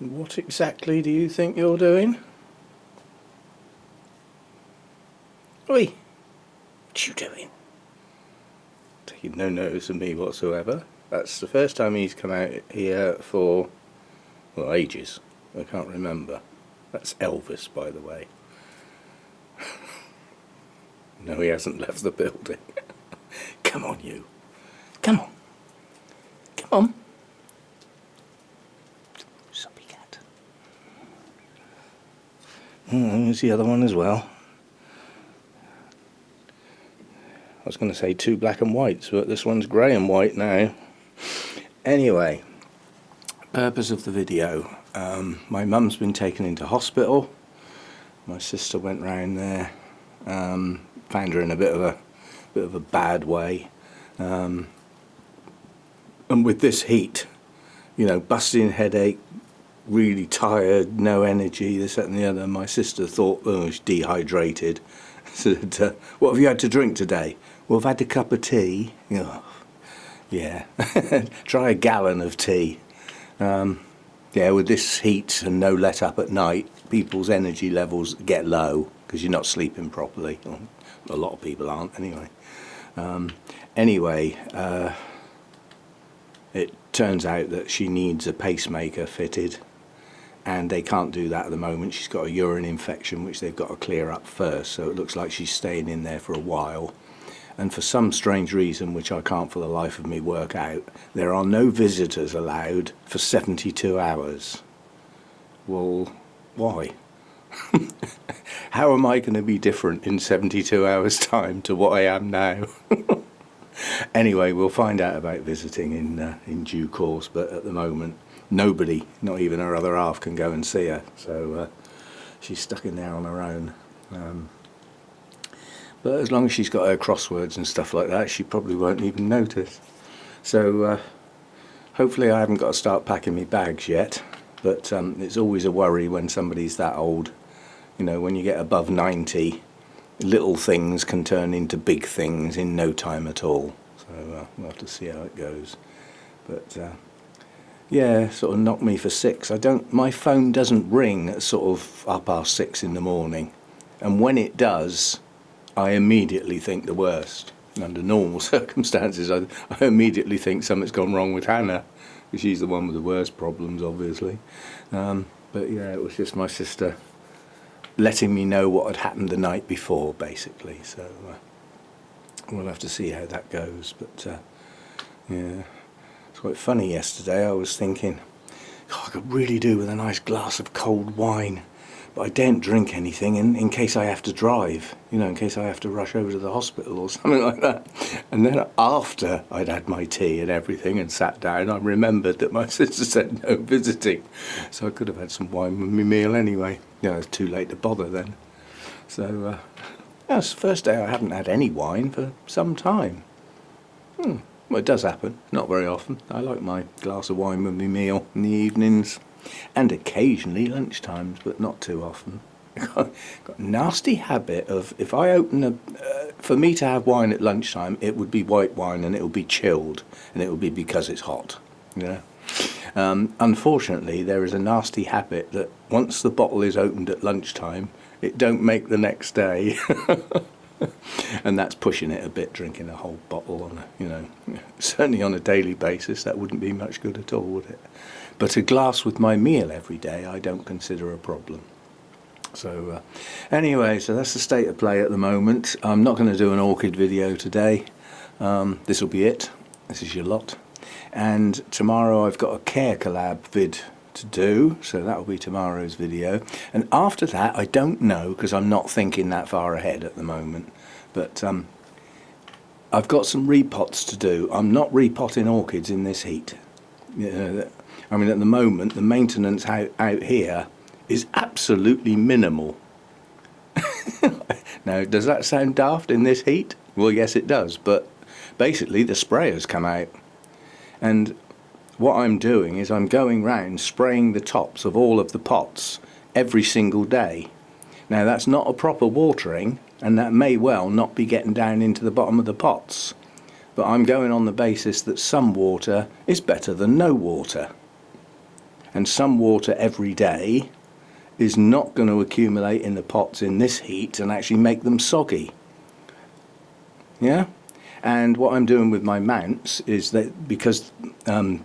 What exactly do you think you're doing? Oi! What you doing? Taking no notice of me whatsoever. That's the first time he's come out here for, well, ages. I can't remember. That's Elvis, by the way. No, he hasn't left the building. Come on, you. Come on. Come on. Soppy cat. There's the other one as well. I was going to say two black and whites, but this one's grey and white now. Anyway, purpose of the video. My mum's been taken into hospital. My sister went round there, found her in a bit of a bad way, and with this heat, you know, busting headache, really tired, no energy, this, that and the other. My sister thought, oh, she's dehydrated. Said, what have you had to drink today? Well, I've had a cup of tea. Oh, yeah, try a gallon of tea. Yeah, with this heat and no let up at night, people's energy levels get low because you're not sleeping properly. Well, a lot of people aren't anyway. It turns out that she needs a pacemaker fitted, and they can't do that at the moment. She's got a urine infection which they've got to clear up first, so it looks like she's staying in there for a while. And for some strange reason, which I can't for the life of me work out, there are no visitors allowed for 72 hours. Well, why? How am I going to be different in 72 hours time to what I am now? Anyway, we'll find out about visiting in due course, but at the moment nobody, not even her other half, can go and see her, so she's stuck in there on her own. But as long as she's got her crosswords and stuff like that, she probably won't even notice. So hopefully I haven't got to start packing my bags yet, but it's always a worry when somebody's that old. You know, when you get above 90, little things can turn into big things in no time at all. So we'll have to see how it goes. But yeah, sort of knocked me for 6. My phone doesn't ring at sort of 6:30 in the morning, and when it does, I immediately think the worst. Under normal circumstances, I immediately think something's gone wrong with Hannah, because she's the one with the worst problems, obviously. But yeah, it was just my sister letting me know what had happened the night before, basically. So we'll have to see how that goes. But yeah, it's quite funny. Yesterday I was thinking, oh, I could really do with a nice glass of cold wine, but I don't drink anything in case I have to drive, you know, in case I have to rush over to the hospital or something like that. And then after I'd had my tea and everything and sat down, I remembered that my sister said no visiting, so I could have had some wine with my meal anyway. Yeah, it's too late to bother then. So that's the first day I haven't had any wine for some time. Well, it does happen, not very often. I like my glass of wine with my meal in the evenings, and occasionally lunchtimes, but not too often. I've got a nasty habit of, if I open for me to have wine at lunchtime, it would be white wine and it would be chilled, and it would be because it's hot. Yeah. Unfortunately, there is a nasty habit that once the bottle is opened at lunchtime, it don't make the next day. And that's pushing it a bit, drinking a whole bottle on a, you know, certainly on a daily basis, that wouldn't be much good at all, would it? But a glass with my meal every day I don't consider a problem. So anyway, so that's the state of play at the moment. I'm not going to do an orchid video today. This will be it. This is your lot. And tomorrow I've got a care collab vid to do, so that will be tomorrow's video. And after that, I don't know, because I'm not thinking that far ahead at the moment. But I've got some repots to do. I'm not repotting orchids in this heat. You know, I mean, at the moment, the maintenance out here is absolutely minimal. Now, does that sound daft in this heat? Well, yes, it does. But basically, the sprayers come out. And what I'm doing is I'm going round spraying the tops of all of the pots every single day. Now, that's not a proper watering, and that may well not be getting down into the bottom of the pots. But I'm going on the basis that some water is better than no water. and some water every day is not going to accumulate in the pots in this heat and actually make them soggy. Yeah? And what I'm doing with my mounts is that, because I'm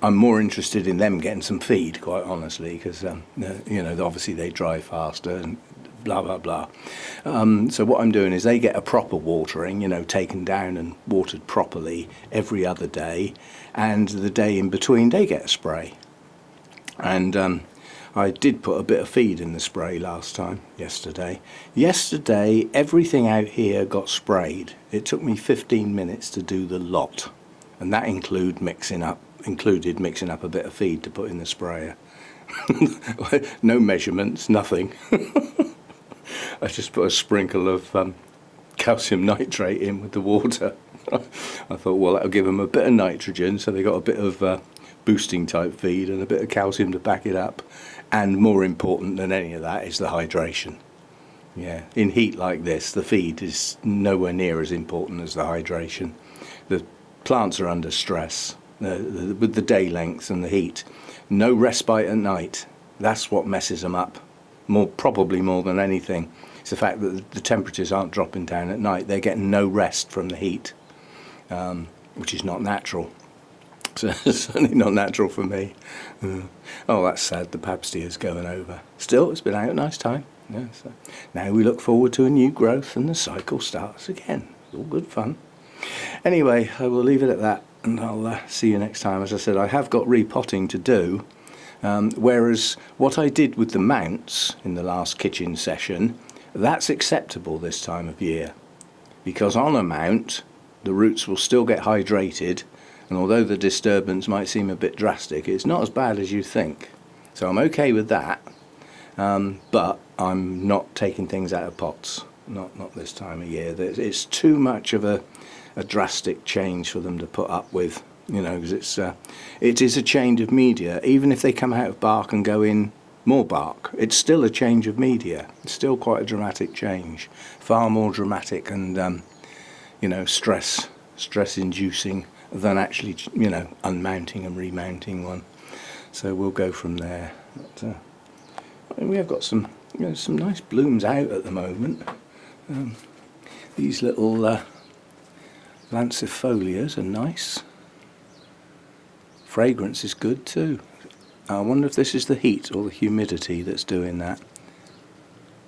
more interested in them getting some feed, quite honestly, because you know, obviously they dry faster and blah blah blah. So what I'm doing is they get a proper watering, you know, taken down and watered properly every other day, and the day in between they get a spray. And I did put a bit of feed in the spray yesterday. Yesterday everything out here got sprayed. It took me 15 minutes to do the lot, and that included mixing up a bit of feed to put in the sprayer. No measurements, nothing. I just put a sprinkle of calcium nitrate in with the water. I thought, well, that'll give them a bit of nitrogen, so they got a bit of boosting type feed and a bit of calcium to back it up. And more important than any of that is the hydration. Yeah, in heat like this, the feed is nowhere near as important as the hydration. The plants are under stress with the day length and the heat. No respite at night. That's what messes them up. Probably more than anything. It's the fact that the temperatures aren't dropping down at night. They're getting no rest from the heat, which is not natural. So it's certainly not natural for me. Oh, that's sad. The Pabstia's going over. Still, it's been out a nice time. Yeah, so now we look forward to a new growth and the cycle starts again. It's all good fun. Anyway, I will leave it at that, and I'll see you next time. As I said, I have got repotting to do, whereas what I did with the mounts in the last kitchen session, that's acceptable this time of year, because on a mount the roots will still get hydrated, and although the disturbance might seem a bit drastic, it's not as bad as you think. So I'm okay with that, but I'm not taking things out of pots, not this time of year. It's too much of a drastic change for them to put up with, you know, because it is a change of media. Even if they come out of bark and go in more bark, it's still a change of media. It's still quite a dramatic change, far more dramatic and you know, stress inducing than actually, you know, unmounting and remounting one. So we'll go from there. But, we have got some, you know, some nice blooms out at the moment. These little lancifolias are nice. Fragrance is good too. I wonder if this is the heat or the humidity that's doing that.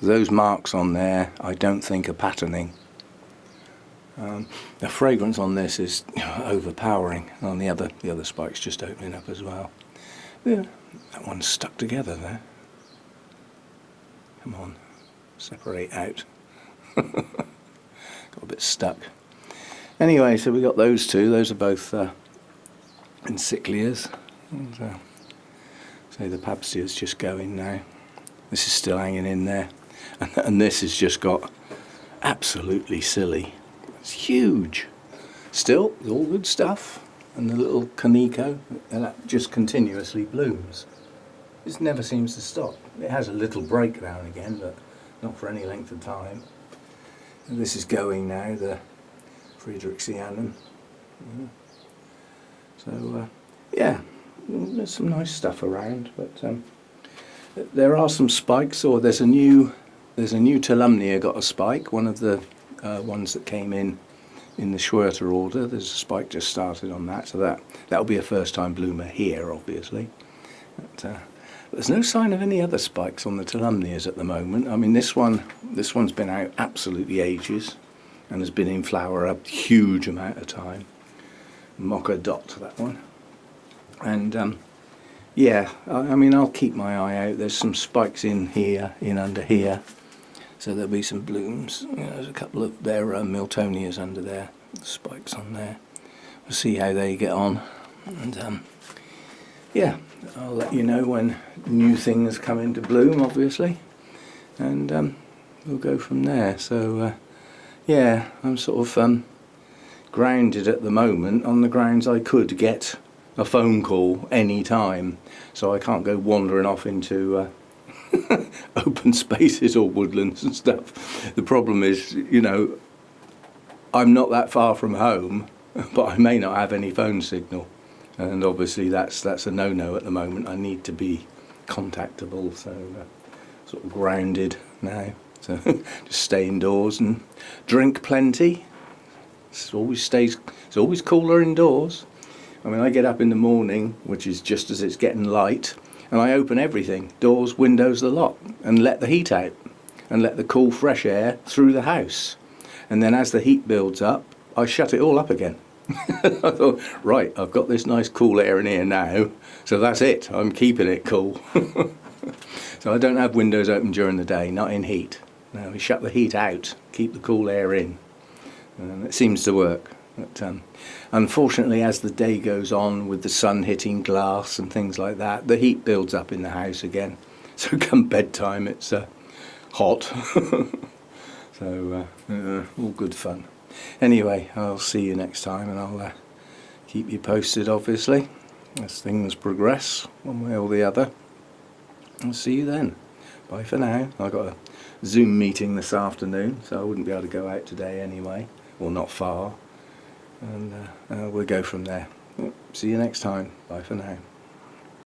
Those marks on there I don't think are patterning. The fragrance on this is overpowering. On the other spike's just opening up as well. Yeah, that one's stuck together there. Come on, separate out. Got a bit stuck. Anyway, so we got those two. Those are both encyclias. So the Pabstia's just going now. This is still hanging in there, and this has just got absolutely silly. It's huge. Still, it's all good stuff. And the little Kaneko, and that just continuously blooms. It never seems to stop. It has a little break now and again, but not for any length of time. And this is going now, the Friedrichianum. So yeah, there's some nice stuff around, but there are some spikes. Or there's a new Tolumnia got a spike. One of the ones that came in the Schwerter order. There's a spike just started on that, so that'll be a first-time bloomer here, obviously. But there's no sign of any other spikes on the Tolumnias at the moment. I mean, this one's been out absolutely ages, and has been in flower a huge amount of time. Mocha dot, that one. And yeah, I mean, I'll keep my eye out. There's some spikes in here, in under here. So there'll be some blooms. You know, there's a couple of their Miltonias under there, spikes on there. We'll see how they get on, and yeah, I'll let you know when new things come into bloom, obviously, and we'll go from there. So yeah, I'm sort of grounded at the moment on the grounds I could get a phone call any time, so I can't go wandering off into open spaces or woodlands and stuff. The problem is, you know, I'm not that far from home, but I may not have any phone signal. and obviously that's a no-no at the moment. I need to be contactable, so sort of grounded now. So just stay indoors and drink plenty. It's always cooler indoors. I mean, I get up in the morning, which is just as it's getting light, and I open everything, doors, windows, the lot, and let the heat out and let the cool fresh air through the house. And then as the heat builds up, I shut it all up again. I thought, right, I've got this nice cool air in here now, so that's it, I'm keeping it cool. So I don't have windows open during the day, not in heat. No, we shut the heat out, keep the cool air in, and it seems to work. But unfortunately, as the day goes on, with the sun hitting glass and things like that, the heat builds up in the house again. So come bedtime, it's hot. So all good fun. Anyway, I'll see you next time, and I'll keep you posted, obviously, as things progress one way or the other. I'll see you then. Bye for now. I've got a Zoom meeting this afternoon, so I wouldn't be able to go out today anyway, or not far, and we'll go from there. See you next time. Bye for now.